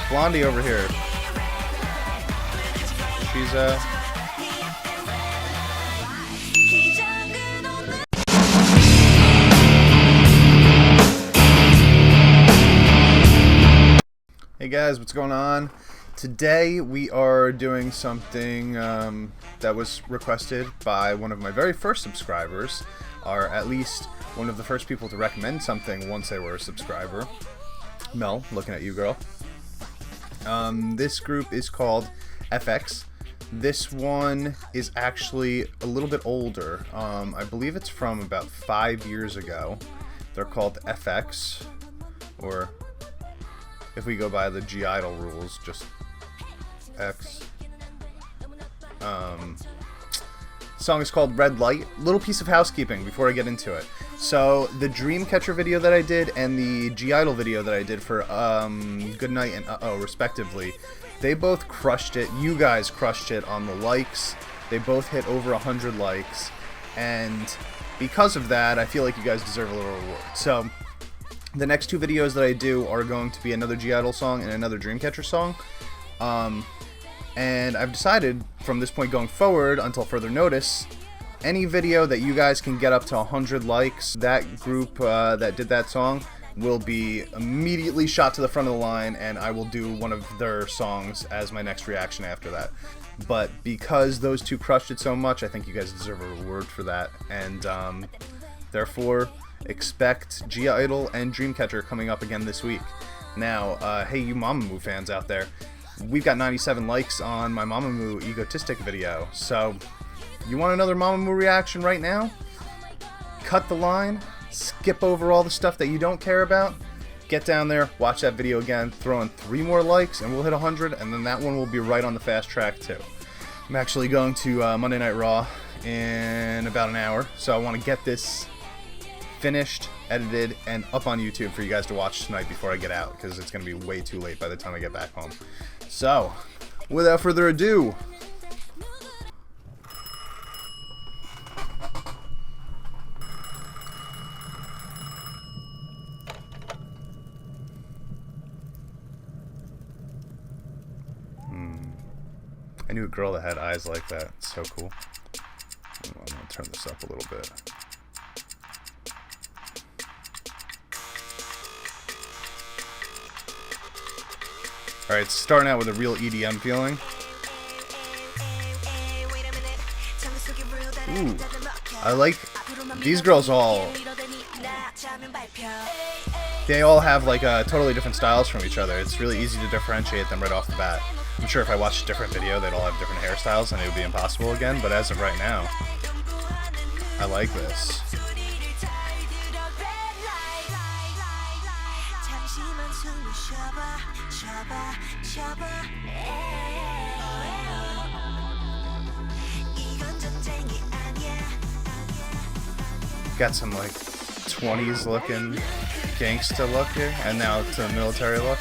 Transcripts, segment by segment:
Blondie over here. She's Hey guys, what's going on? Today we are doing something that was requested by one of my very first subscribers, or at least one of the first people to recommend something once they were a subscriber. Mel, looking at you, girl. This group is called eFX. This one is actually a little bit older. I believe it's from about 5 years ago. They're called eFX, or if we go by the I-DLE rules, just X. Song is called Red Light. Little piece of housekeeping before I get into it. So the Dreamcatcher video that I did and the I-DLE video that I did for Good Night and Uh-Oh respectively, they both crushed it. You guys crushed it on the likes. They both hit over 100 likes, and because of that I feel like you guys deserve a little reward. So the next two videos that I do are going to be another I-DLE song and another Dreamcatcher song. And I've decided from this point going forward, until further notice, any video that you guys can get up to 100 likes, that group that did that song will be immediately shot to the front of the line, and I will do one of their songs as my next reaction after that. But because those two crushed it so much, I think you guys deserve a reward for that, and therefore expect I-DLE and Dreamcatcher coming up again this week. Now, hey you Mamamoo fans out there, we've got 97 likes on my Mamamoo Egotistic video, so you want another Mamamoo reaction right now? Cut the line, skip over all the stuff that you don't care about, get down there, watch that video again, throw in 3 more likes, and we'll hit 100, and then that one will be right on the fast track too. I'm actually going to Monday Night Raw in about an hour, so I want to get this finished, edited, and up on YouTube for you guys to watch tonight before I get out, because it's going to be way too late by the time I get back home. So, without further ado, I knew a girl that had eyes like that. It's so cool. I'm going to turn this up a little bit. Alright, starting out with a real EDM feeling. Ooh, I like these girls all. They all have like totally different styles from each other. It's really easy to differentiate them right off the bat. I'm sure if I watched a different video, they'd all have different hairstyles and it would be impossible again, but as of right now, I like this. Got some like 20s looking gangsta look here, and now to the military look.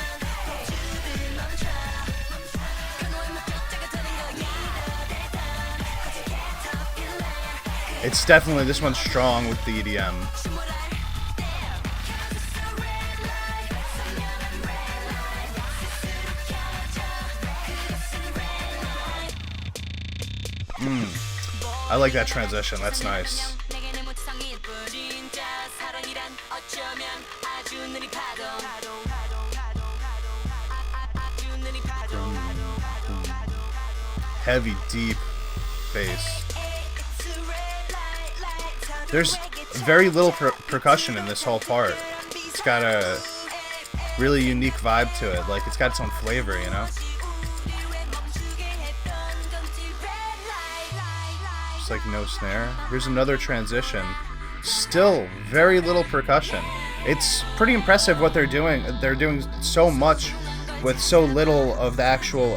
It's definitely, this one's strong with the EDM. I like that transition, that's nice. Heavy, deep bass. There's very little percussion in this whole part. It's got a really unique vibe to it, like it's got its own flavor, you know? Just like no snare. Here's another transition. Still very little percussion. It's pretty impressive what they're doing. They're doing so much with so little of the actual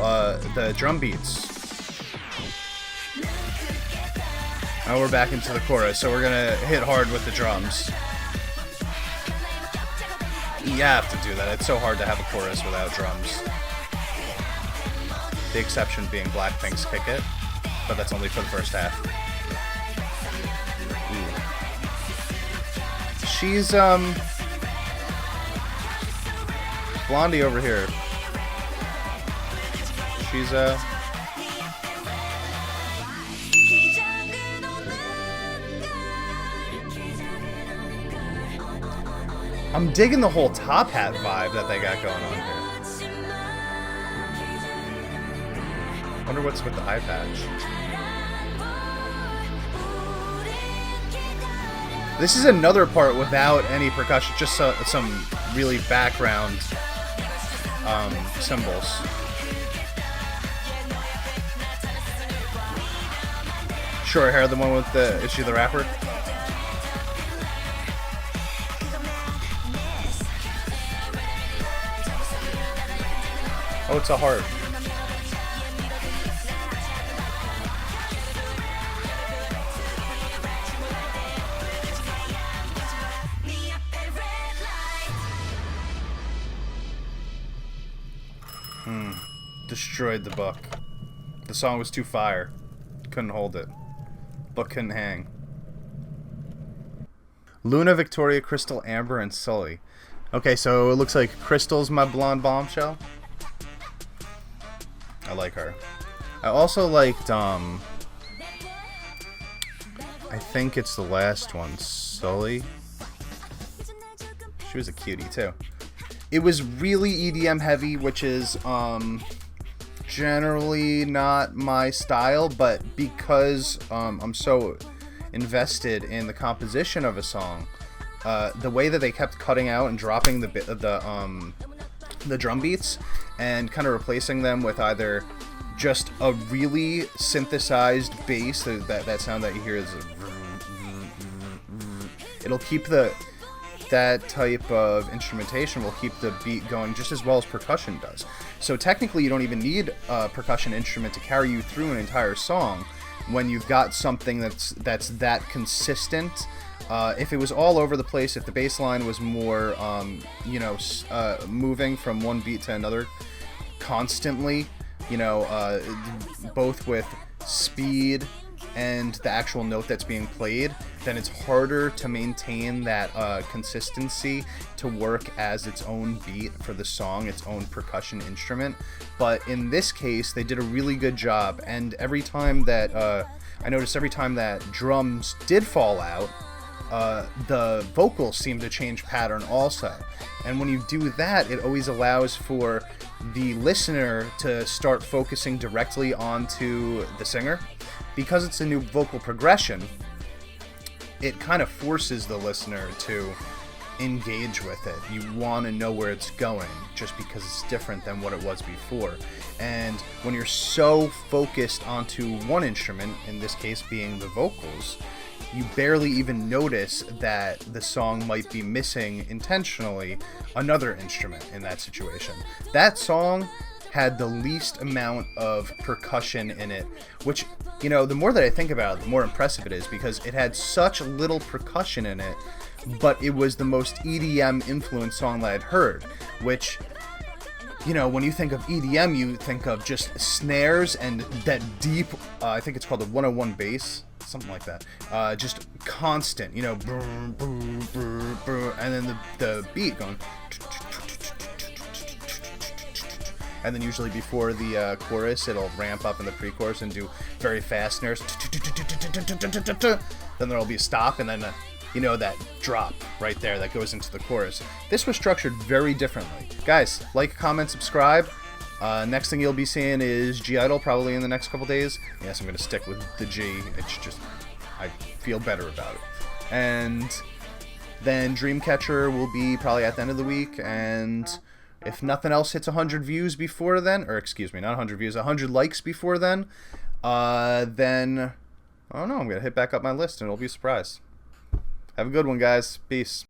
the drum beats. Now we're back into the chorus, so we're gonna hit hard with the drums. You have to do that. It's so hard to have a chorus without drums. The exception being Blackpink's Kick It, but that's only for the first half. Ooh. She's, Blondie over here. she's I'm digging the whole top hat vibe that they got going on here. Wonder what's with the eye patch. This is another part without any percussion, just some really background cymbals. Short hair, the one with the, is she the rapper? Oh, it's a heart. Destroyed the book. The song was too fire. Couldn't hold it. Book couldn't hang. Luna, Victoria, Crystal, Amber, and Sully. Okay, so it looks like Crystal's my blonde bombshell. I like her. I also liked, I think it's the last one, Sully. She was a cutie, too. It was really EDM heavy, which is, generally not my style, but because I'm so invested in the composition of a song, the way that they kept cutting out and dropping the drum beats and kind of replacing them with either just a really synthesized bass, that sound that you hear is it'll keep that type of instrumentation will keep the beat going just as well as percussion does. So technically you don't even need a percussion instrument to carry you through an entire song when you've got something that's that consistent. If it was all over the place, if the bass line was more moving from one beat to another constantly, both with speed and the actual note that's being played, then it's harder to maintain that consistency to work as its own beat for the song, its own percussion instrument. But in this case, they did a really good job, and every time that I noticed every time that drums did fall out, the vocals seem to change pattern also. And when you do that, it always allows for the listener to start focusing directly onto the singer. Because it's a new vocal progression, it kind of forces the listener to engage with it. You want to know where it's going just because it's different than what it was before. And when you're so focused onto one instrument, in this case being the vocals, you barely even notice that the song might be missing intentionally another instrument in that situation. That song had the least amount of percussion in it, which, the more that I think about it, the more impressive it is, because it had such little percussion in it, but it was the most EDM influenced song that I'd heard, which, when you think of EDM, you think of just snares and that deep, I think it's called the 101 bass, something like that, just constant, brr, brr, brr, brr, and then the beat going, and then usually before the chorus, it'll ramp up in the pre-chorus and do very fast snares. Then there'll be a stop, and then, that drop right there that goes into the chorus. This was structured very differently. Guys, like, comment, subscribe. Next thing you'll be seeing is I-DLE probably in the next couple days. Yes, I'm going to stick with the G. It's just, I feel better about it. And then Dreamcatcher will be probably at the end of the week, and if nothing else hits 100 views before then, or excuse me, not 100 views, 100 likes before then I don't know, I'm going to hit back up my list and it'll be a surprise. Have a good one, guys. Peace.